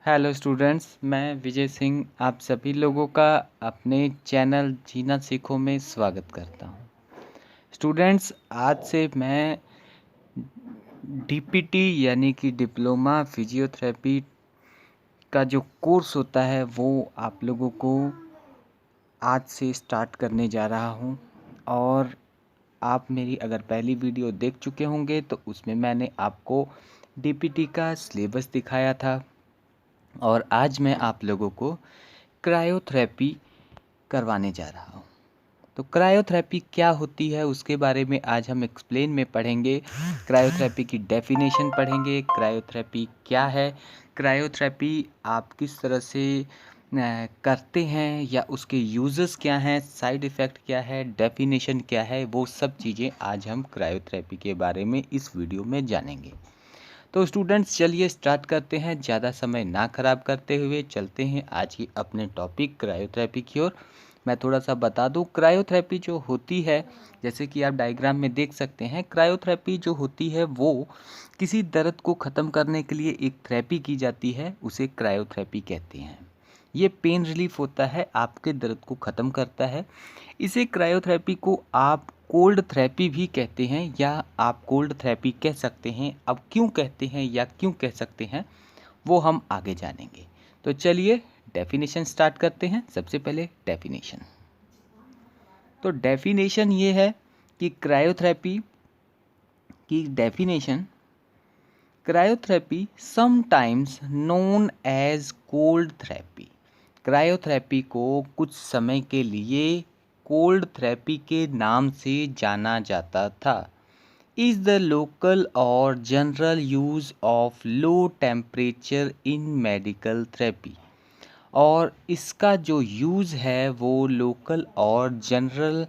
Hello students, मैं विजय सिंह आप सभी लोगों का अपने चैनल जीना सीखो में स्वागत करता हूं। स्टूडेंट्स, आज से मैं डीपीटी यानी कि डिप्लोमा फिजियोथेरेपी का जो कोर्स होता है वो आप लोगों को आज से स्टार्ट करने जा रहा हूं। और आप मेरी अगर पहली वीडियो देख चुके होंगे तो उसमें मैंने आपको डीपीटी का सिलेबस दिखाया था। और आज मैं आप लोगों को क्रायोथेरेपी करवाने जा रहा हूँ। तो क्रायोथेरेपी क्या होती है उसके बारे में आज हम एक्सप्लेन में पढ़ेंगे। क्रायोथेरेपी की डेफिनेशन पढ़ेंगे, क्रायोथेरेपी क्या है, क्रायोथेरेपी आप किस तरह से करते हैं या उसके यूजेस क्या हैं, साइड इफ़ेक्ट क्या है, डेफिनेशन क्या है, वो सब चीज़ें आज हम क्रायोथेरेपी के बारे में इस वीडियो में जानेंगे। तो स्टूडेंट्स, चलिए स्टार्ट करते हैं। ज़्यादा समय ना ख़राब करते हुए चलते हैं आज की अपने टॉपिक क्रायोथेरेपी की ओर। मैं थोड़ा सा बता दूं, क्रायोथेरेपी जो होती है, जैसे कि आप डायग्राम में देख सकते हैं, क्रायोथेरेपी जो होती है वो किसी दर्द को ख़त्म करने के लिए एक थेरेपी की जाती है, उसे क्रायोथेरेपी कहते हैं। ये पेन रिलीफ होता है, आपके दर्द को ख़त्म करता है। इसे क्रायोथेरेपी को आप कोल्ड थेरेपी भी कहते हैं या आप कोल्ड थेरेपी कह सकते हैं। अब क्यों कहते हैं या क्यों कह सकते हैं वो हम आगे जानेंगे। तो चलिए डेफिनेशन स्टार्ट करते हैं। सबसे पहले डेफिनेशन। तो डेफिनेशन ये है कि क्रायोथेरेपी की definition, cryotherapy sometimes known as cold therapy. Cryotherapy को कुछ समय के लिए कोल्ड थेरेपी के नाम से जाना जाता था। इज़ द लोकल और general use of low temperature in medical therapy. और इसका जो यूज़ है वो लोकल और जनरल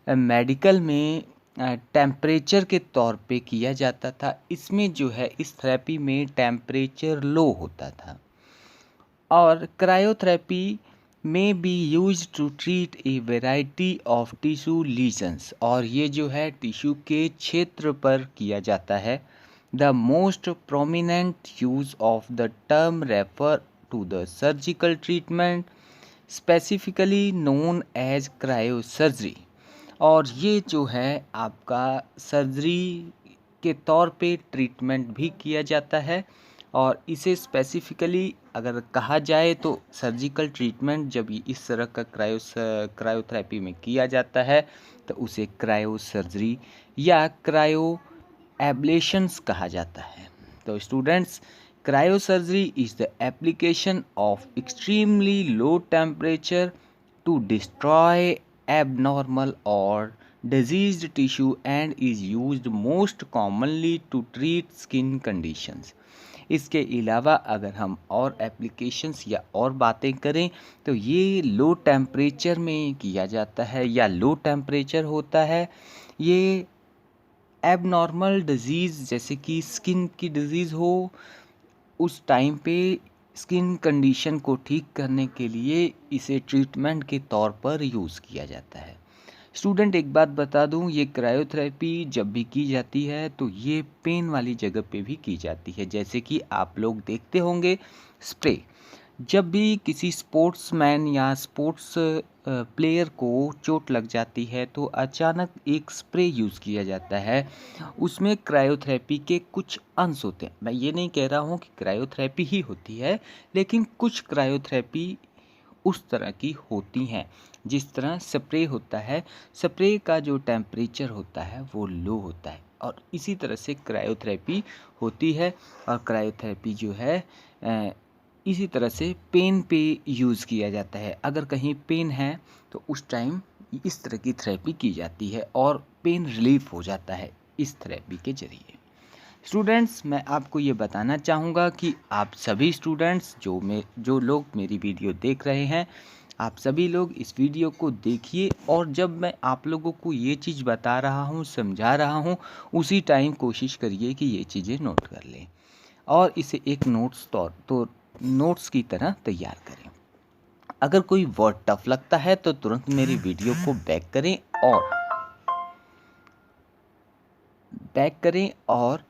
मेडिकल में टेम्परेचर के तौर पे किया जाता था। इसमें जो है, इस थेरेपी में टेम्परेचर लो होता था। और क्रायोथेरेपी में be use to treat a variety of tissue lesions. और ये जो है टिश्यू के क्षेत्र पर किया जाता है। The most prominent use of the term refer to the surgical treatment specifically known as cryosurgery. और ये जो है आपका सर्जरी के तौर पे ट्रीटमेंट भी किया जाता है। और इसे स्पेसिफिकली अगर कहा जाए तो सर्जिकल ट्रीटमेंट जब इस तरह का क्रायोथेरेपी में किया जाता है तो उसे क्रायोसर्जरी या क्रायो एब्लेशंस कहा जाता है। तो students, cryosurgery is the application of extremely low temperature to destroy abnormal or diseased tissue and is used most commonly to treat skin conditions. इसके अलावा अगर हम और एप्लीकेशंस या और बातें करें तो ये लो टेम्परेचर में किया जाता है या लो टेम्परेचर होता है। ये एबनॉर्मल डिजीज़ जैसे कि स्किन की डिजीज़ हो, उस टाइम पे स्किन कंडीशन को ठीक करने के लिए इसे ट्रीटमेंट के तौर पर यूज़ किया जाता है। स्टूडेंट, एक बात बता दूं, ये क्रायोथेरेपी जब भी की जाती है तो ये पेन वाली जगह पे भी की जाती है। जैसे कि आप लोग देखते होंगे स्प्रे, जब भी किसी स्पोर्ट्समैन या स्पोर्ट्स प्लेयर को चोट लग जाती है तो अचानक एक स्प्रे यूज़ किया जाता है। उसमें क्रायोथेरेपी के कुछ अंश होते हैं। मैं ये नहीं कह रहा हूँ कि क्रायोथेरेपी ही होती है, लेकिन कुछ क्रायोथेरेपी उस तरह की होती हैं। जिस तरह स्प्रे होता है, स्प्रे का जो टेम्परेचर होता है वो लो होता है, और इसी तरह से क्रायोथेरेपी होती है। और क्रायोथेरेपी जो है इसी तरह से पेन पे यूज़ किया जाता है। अगर कहीं पेन है तो उस टाइम इस तरह की थेरेपी की जाती है और पेन रिलीफ हो जाता है इस थेरेपी के ज़रिए। स्टूडेंट्स, मैं आपको ये बताना चाहूँगा कि आप सभी स्टूडेंट्स जो लोग मेरी वीडियो देख रहे हैं, आप सभी लोग इस वीडियो को देखिए। और जब मैं आप लोगों को ये चीज़ बता रहा हूँ, समझा रहा हूँ, उसी टाइम कोशिश करिए कि ये चीज़ें नोट कर लें और इसे एक नोट्स की तरह तैयार करें। अगर कोई वर्ड टफ लगता है तो तुरंत मेरी वीडियो को बैक करें और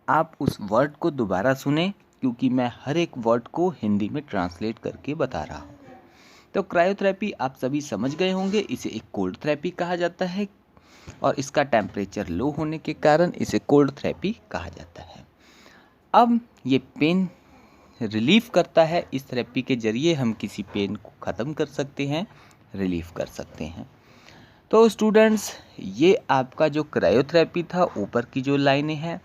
आप उस वर्ड को दोबारा सुने क्योंकि मैं हर एक वर्ड को हिंदी में ट्रांसलेट करके बता रहा हूँ। तो क्रायोथेरेपी आप सभी समझ गए होंगे, इसे एक कोल्ड थेरेपी कहा जाता है और इसका टेम्परेचर लो होने के कारण इसे कोल्ड थेरेपी कहा जाता है। अब ये पेन रिलीफ करता है, इस थेरेपी के जरिए हम किसी पेन को ख़त्म कर सकते हैं, रिलीफ कर सकते हैं। तो स्टूडेंट्स, ये आपका जो क्रायोथेरेपी था, ऊपर की जो लाइनें हैं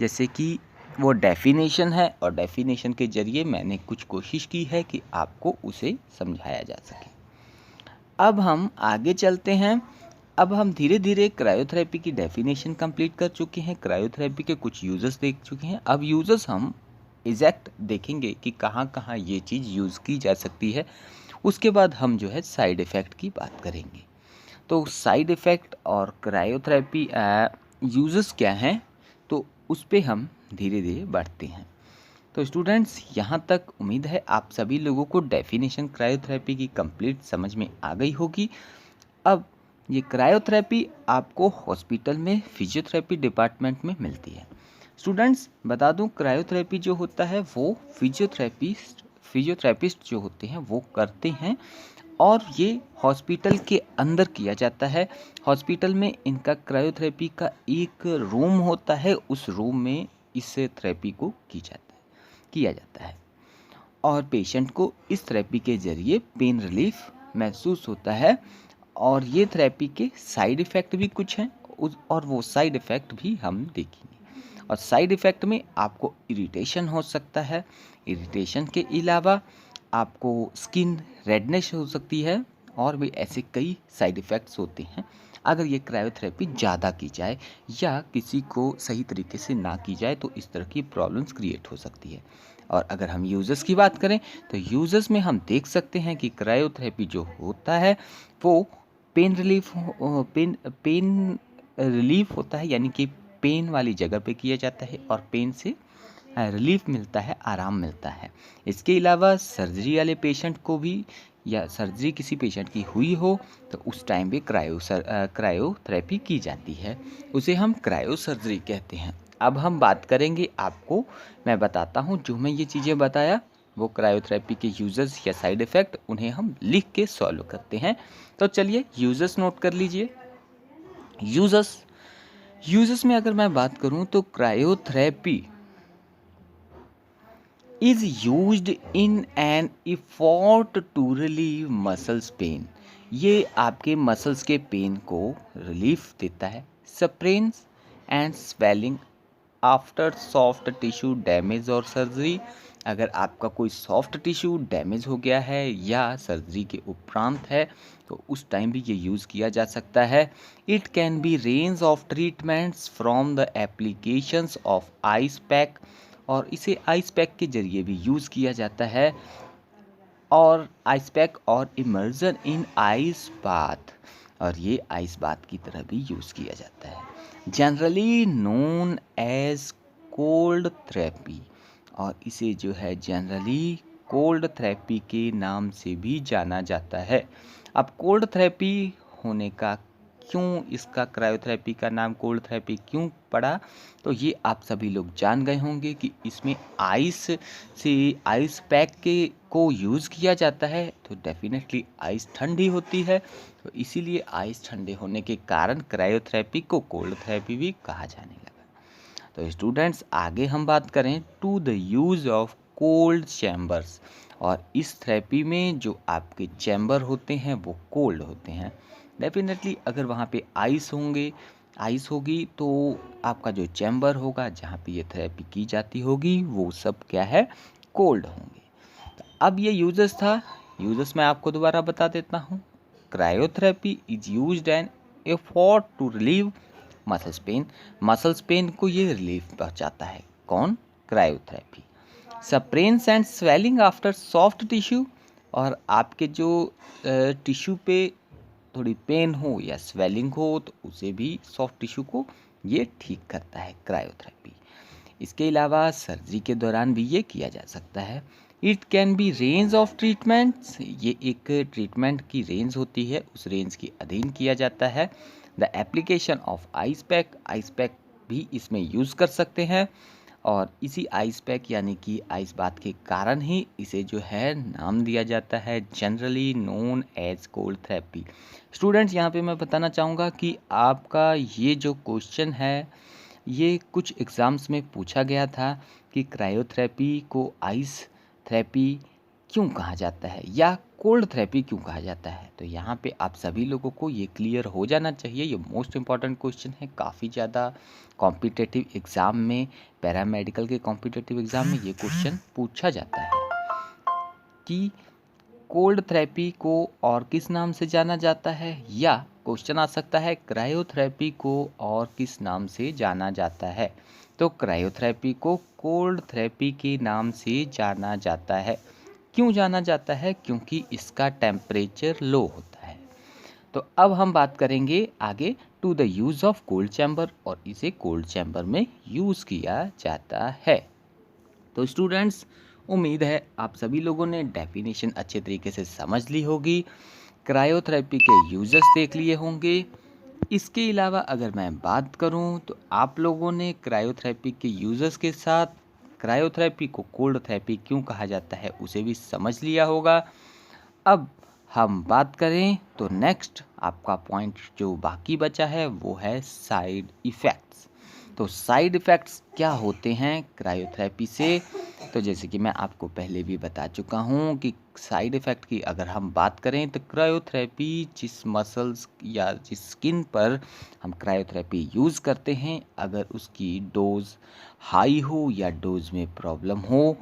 जैसे कि वो डेफिनेशन है और डेफिनेशन के जरिए मैंने कुछ कोशिश की है कि आपको उसे समझाया जा सके। अब हम आगे चलते हैं। अब हम धीरे धीरे क्रायोथेरेपी की डेफिनेशन कंप्लीट कर चुके हैं, क्रायोथेरेपी के कुछ यूजर्स देख चुके हैं। अब यूजर्स हम एग्जैक्ट देखेंगे कि कहाँ कहाँ ये चीज़ यूज़ की जा सकती है। उसके बाद हम जो है साइड इफ़ेक्ट की बात करेंगे। तो साइड इफ़ेक्ट और क्रायोथेरेपी यूजर्स क्या हैं, तो उस पे हम धीरे धीरे बढ़ते हैं। तो स्टूडेंट्स, यहाँ तक उम्मीद है आप सभी लोगों को डेफिनेशन क्रायोथेरेपी की कंप्लीट समझ में आ गई होगी। अब ये क्रायोथेरेपी आपको हॉस्पिटल में फिजियोथेरेपी डिपार्टमेंट में मिलती है। स्टूडेंट्स, बता दूं, क्रायोथेरेपी जो होता है वो फिजियोथेरेपिस्ट जो होते हैं वो करते हैं और ये हॉस्पिटल के अंदर किया जाता है। हॉस्पिटल में इनका क्रायोथेरेपी का एक रूम होता है, उस रूम में इस थेरेपी को किया जाता है और पेशेंट को इस थेरेपी के जरिए पेन रिलीफ महसूस होता है। और ये थेरेपी के साइड इफ़ेक्ट भी कुछ हैं और वो साइड इफ़ेक्ट भी हम देखेंगे। और साइड इफ़ेक्ट में आपको इरिटेशन हो सकता है, इरिटेशन के अलावा आपको स्किन रेडनेस हो सकती है और भी ऐसे कई साइड इफ़ेक्ट्स होते हैं अगर ये क्रायोथेरेपी ज़्यादा की जाए या किसी को सही तरीके से ना की जाए, तो इस तरह की प्रॉब्लम्स क्रिएट हो सकती है। और अगर हम यूज़र्स की बात करें तो यूज़र्स में हम देख सकते हैं कि क्रायोथेरेपी जो होता है वो पेन रिलीफ होता है, यानी कि पेन वाली जगह पे किया जाता है और पेन से रिलीफ मिलता है, आराम मिलता है। इसके अलावा सर्जरी वाले पेशेंट को भी, या सर्जरी किसी पेशेंट की हुई हो तो उस टाइम भी क्रायोथेरेपी की जाती है, उसे हम क्रायो सर्जरी कहते हैं। अब हम बात करेंगे, आपको मैं बताता हूँ जो मैं ये चीज़ें बताया वो क्रायोथेरेपी के यूजर्स या साइड इफ़ेक्ट, उन्हें हम लिख के सॉल्व करते हैं। तो चलिए यूजर्स नोट कर लीजिए। यूजर्स में अगर मैं बात करूं तो cryotherapy is used in an effort to relieve muscles pain. ये आपके मसल्स के पेन को रिलीफ देता है। Sprains and swelling after soft tissue damage और सर्जरी। अगर आपका कोई सॉफ्ट टिश्यू डैमेज हो गया है या सर्जरी के उपरांत है तो उस टाइम भी ये यूज़ किया जा सकता है। It can be range of treatments from the applications of ice pack, और इसे आइस पैक के जरिए भी यूज़ किया जाता है, और आइस पैक और इमर्जन इन आइस बाथ, और ये आइस बाथ की तरह भी यूज़ किया जाता है। Generally known as cold therapy, और इसे जो है जनरली कोल्ड थेरेपी के नाम से भी जाना जाता है। अब कोल्ड थेरेपी होने का क्यों, इसका क्रायोथेरेपी का नाम कोल्ड थेरेपी क्यों पड़ा, तो ये आप सभी लोग जान गए होंगे कि इसमें आइस पैक के को यूज़ किया जाता है, तो डेफिनेटली आइस ठंडी होती है, तो इसीलिए आइस ठंडे होने के कारण क्रायोथेरेपी को कोल्ड थेरेपी भी कहा जाने लगा। तो स्टूडेंट्स, आगे हम बात करें to the use of cold chambers, और इस थेरेपी में जो आपके चैम्बर होते हैं वो कोल्ड होते हैं। डेफिनेटली अगर वहाँ पे आइस होगी तो आपका जो चैम्बर होगा जहाँ पे ये थेरेपी की जाती होगी वो सब क्या है, कोल्ड होंगे। तो अब ये यूजर्स मैं आपको दोबारा बता देता हूँ। Cryotherapy is used an effort to relieve muscles pain को ये रिलीफ पहुँचाता है। कौन? Cryotherapy. Sprains and swelling after soft tissue, और आपके जो टिश्यू पे थोड़ी पेन हो या स्वेलिंग हो तो उसे भी, सॉफ्ट टिश्यू को ये ठीक करता है क्रायोथेरेपी। इसके अलावा सर्जरी के दौरान भी ये किया जा सकता है। It can be range of treatments, ये एक ट्रीटमेंट की रेंज होती है, उस रेंज के अधीन किया जाता है। The application of ice pack भी इसमें यूज़ कर सकते हैं, और इसी आइस पैक यानी कि आइस बात के कारण ही इसे जो है नाम दिया जाता है generally known as cold therapy. Students, यहाँ पे मैं बताना चाहूँगा कि आपका ये जो क्वेश्चन है ये कुछ एग्ज़ाम्स में पूछा गया था कि क्रायोथेरेपी को आइस थेरेपी क्यों कहा जाता है या कोल्ड थेरेपी क्यों कहा जाता है। तो यहाँ पे आप सभी लोगों को ये क्लियर हो जाना चाहिए। ये मोस्ट इम्पॉर्टेंट क्वेश्चन है, काफ़ी ज़्यादा कॉम्पिटिटिव एग्ज़ाम में, पैरामेडिकल के कॉम्पिटिटिव एग्ज़ाम में ये क्वेश्चन पूछा जाता है कि कोल्ड थेरेपी को और किस नाम से जाना जाता है, या क्वेश्चन आ सकता है क्रायोथेरेपी को और किस नाम से जाना जाता है। तो क्रायोथेरेपी को कोल्ड थेरेपी के नाम से जाना जाता है। क्यों जाना जाता है? क्योंकि इसका टेम्परेचर लो होता है। तो अब हम बात करेंगे आगे to the use of cold chamber, और इसे कोल्ड चैम्बर में यूज़ किया जाता है। तो स्टूडेंट्स, उम्मीद है आप सभी लोगों ने डेफिनेशन अच्छे तरीके से समझ ली होगी, क्रायोथेरेपी के यूजर्स देख लिए होंगे। इसके अलावा अगर मैं बात करूं तो आप लोगों ने क्रायोथेरेपी के यूजर्स के साथ क्रायोथेरेपी को कोल्ड थेरेपी क्यों कहा जाता है उसे भी समझ लिया होगा। अब हम बात करें तो नेक्स्ट आपका पॉइंट जो बाकी बचा है वो है साइड इफ़ेक्ट्स। तो साइड इफ़ेक्ट्स क्या होते हैं क्रायोथेरेपी से? तो जैसे कि मैं आपको पहले भी बता चुका हूँ कि साइड इफ़ेक्ट की अगर हम बात करें तो क्रायोथेरेपी जिस मसल्स या जिस स्किन पर हम क्रायोथेरेपी यूज़ करते हैं, अगर उसकी डोज हाई हो या डोज में प्रॉब्लम हो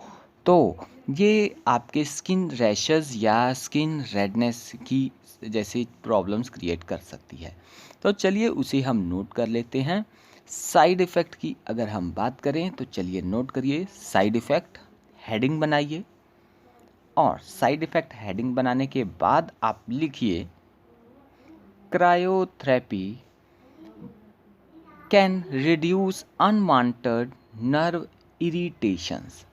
तो ये आपके स्किन रैशेस या स्किन रेडनेस की जैसी प्रॉब्लम्स क्रिएट कर सकती है। तो चलिए उसे हम नोट कर लेते हैं। साइड इफ़ेक्ट की अगर हम बात करें तो चलिए नोट करिए, साइड इफ़ेक्ट हेडिंग बनाइए, और साइड इफ़ेक्ट हेडिंग बनाने के बाद आप लिखिए cryotherapy can reduce unwanted nerve irritations.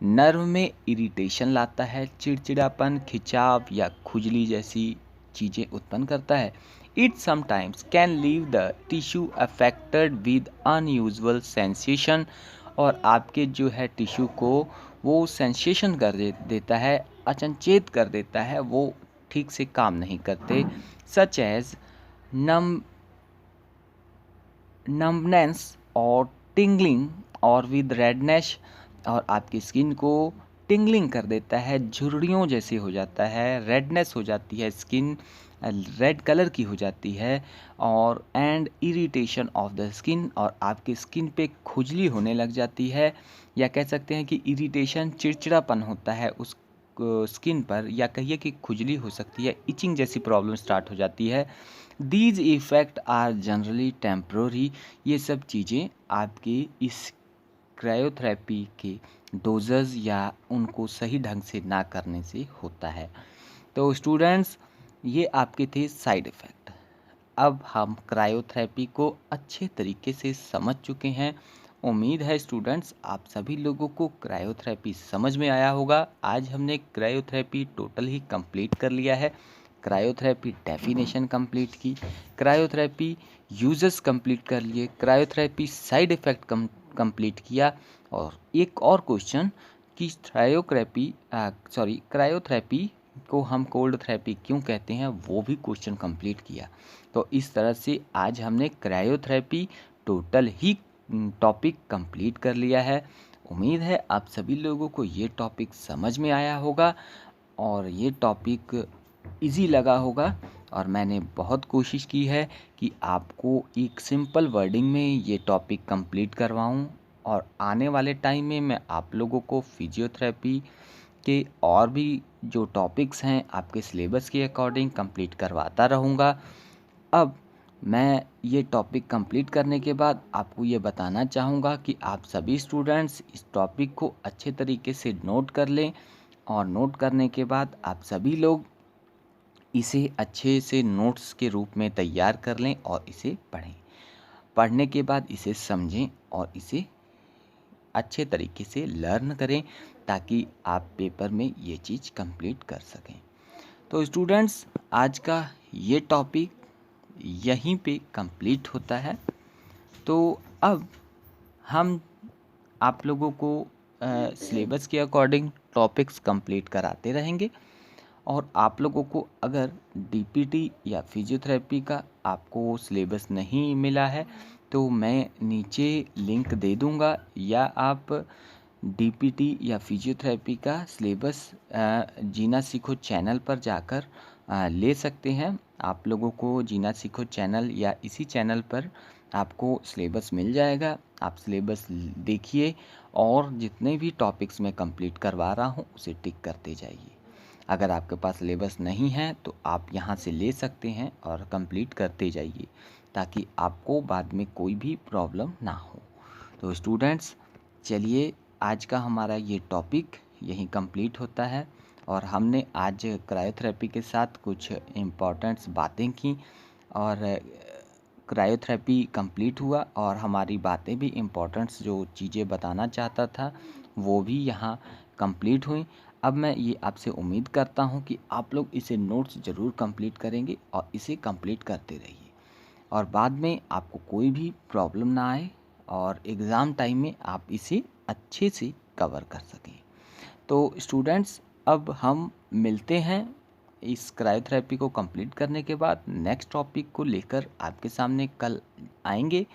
Nerve में इरिटेशन लाता है, चिड़चिड़ापन, खिंचाव या खुजली जैसी चीज़ें उत्पन्न करता है। It sometimes can leave the tissue affected with unusual sensation, और आपके जो है टिश्यू को वो सेंसेशन कर देता है, अचंचेत कर देता है, वो ठीक से काम नहीं करते। सच एज नम्बनेस और टिंगलिंग और विद रेडनेस, और आपकी स्किन को टिंगलिंग कर देता है, झुर्रियों जैसे हो जाता है, रेडनेस हो जाती है, स्किन रेड कलर की हो जाती है, और and irritation of the skin, और आपकी स्किन पे खुजली होने लग जाती है, या कह सकते हैं कि इरिटेशन चिड़चिड़ापन होता है उस स्किन पर, या कहिए कि खुजली हो सकती है, इचिंग जैसी प्रॉब्लम स्टार्ट हो जाती है। These effect are generally temporary. ये सब चीज़ें आपकी इस क्रायोथेरेपी के डोजेज या उनको सही ढंग से ना करने से होता है। तो स्टूडेंट्स, ये आपके थे साइड इफ़ेक्ट। अब हम क्रायोथेरेपी को अच्छे तरीके से समझ चुके हैं। उम्मीद है स्टूडेंट्स आप सभी लोगों को क्रायोथेरेपी समझ में आया होगा। आज हमने क्रायोथेरेपी टोटल ही कंप्लीट कर लिया है। क्रायोथेरेपी डेफिनेशन कंप्लीट की, क्रायोथेरेपी यूजेस कंप्लीट कर लिए, क्रायोथेरेपी साइड इफ़ेक्ट कंप्लीट किया, और एक और क्वेश्चन कि क्रायोथेरेपी को हम कोल्ड थेरेपी क्यों कहते हैं वो भी क्वेश्चन कंप्लीट किया। तो इस तरह से आज हमने क्रायोथेरेपी टोटल ही टॉपिक कंप्लीट कर लिया है। उम्मीद है आप सभी लोगों को ये टॉपिक समझ में आया होगा और ये टॉपिक इजी लगा होगा, और मैंने बहुत कोशिश की है कि आपको एक सिंपल वर्डिंग में ये टॉपिक कंप्लीट करवाऊँ, और आने वाले टाइम में मैं आप लोगों को फिजियोथेरेपी के और भी जो टॉपिक्स हैं आपके सिलेबस के अकॉर्डिंग कंप्लीट करवाता रहूँगा। अब मैं ये टॉपिक कंप्लीट करने के बाद आपको ये बताना चाहूँगा कि आप सभी स्टूडेंट्स इस टॉपिक को अच्छे तरीके से नोट कर लें, और नोट करने के बाद आप सभी लोग इसे अच्छे से नोट्स के रूप में तैयार कर लें और इसे पढ़ें। पढ़ने के बाद इसे समझें और इसे अच्छे तरीके से लर्न करें, ताकि आप पेपर में ये चीज़ कंप्लीट कर सकें। तो स्टूडेंट्स, आज का ये टॉपिक यहीं पे कंप्लीट होता है। तो अब हम आप लोगों को सिलेबस के अकॉर्डिंग टॉपिक्स कंप्लीट कराते रहेंगे। और आप लोगों को अगर डीपीटी या फिजियोथेरेपी का आपको सिलेबस नहीं मिला है तो मैं नीचे लिंक दे दूंगा, या आप डीपीटी या फिजियोथेरेपी का सिलेबस जीना सीखो चैनल पर जाकर ले सकते हैं। आप लोगों को जीना सीखो चैनल या इसी चैनल पर आपको सिलेबस मिल जाएगा। आप सिलेबस देखिए और जितने भी टॉपिक्स मैं कंप्लीट करवा रहा हूँ उसे टिक करते जाइए। अगर आपके पास सिलेबस नहीं है तो आप यहाँ से ले सकते हैं और कंप्लीट करते जाइए, ताकि आपको बाद में कोई भी प्रॉब्लम ना हो। तो स्टूडेंट्स, चलिए आज का हमारा ये टॉपिक यहीं कंप्लीट होता है। और हमने आज क्रायोथेरेपी के साथ कुछ इम्पोर्टेंट्स बातें की, और क्रायोथेरेपी कंप्लीट हुआ और हमारी बातें भी इम्पोर्टेंट्स जो चीज़ें बताना चाहता था वो भी यहाँ कंप्लीट हुई। अब मैं ये आपसे उम्मीद करता हूँ कि आप लोग इसे नोट्स ज़रूर कंप्लीट करेंगे और इसे कंप्लीट करते रहिए, और बाद में आपको कोई भी प्रॉब्लम ना आए और एग्ज़ाम टाइम में आप इसे अच्छे से कवर कर सकें। तो स्टूडेंट्स, अब हम मिलते हैं इस क्रायोथेरेपी को कंप्लीट करने के बाद। नेक्स्ट टॉपिक को लेकर आपके सामने कल आएंगे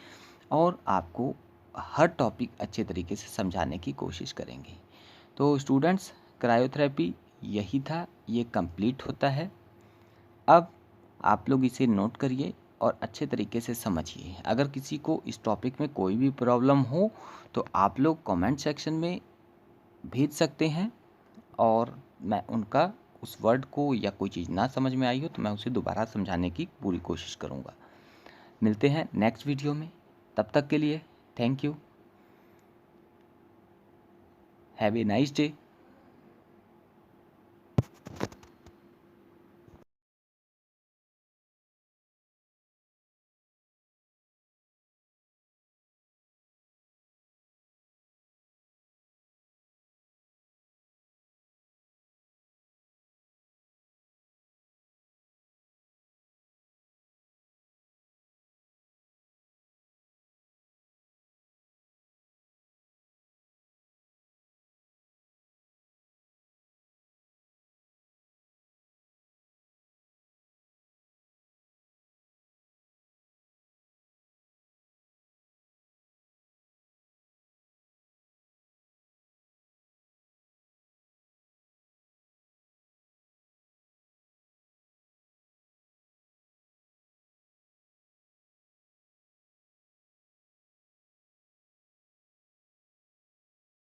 और आपको हर टॉपिक अच्छे तरीके से समझाने की कोशिश करेंगे। तो स्टूडेंट्स, क्रायोथेरेपी यही था, ये कंप्लीट होता है। अब आप लोग इसे नोट करिए और अच्छे तरीके से समझिए। अगर किसी को इस टॉपिक में कोई भी प्रॉब्लम हो तो आप लोग कमेंट सेक्शन में भेज सकते हैं, और मैं उनका उस वर्ड को या कोई चीज़ ना समझ में आई हो तो मैं उसे दोबारा समझाने की पूरी कोशिश करूँगा। मिलते हैं नेक्स्ट वीडियो में, तब तक के लिए thank you. Have a nice day.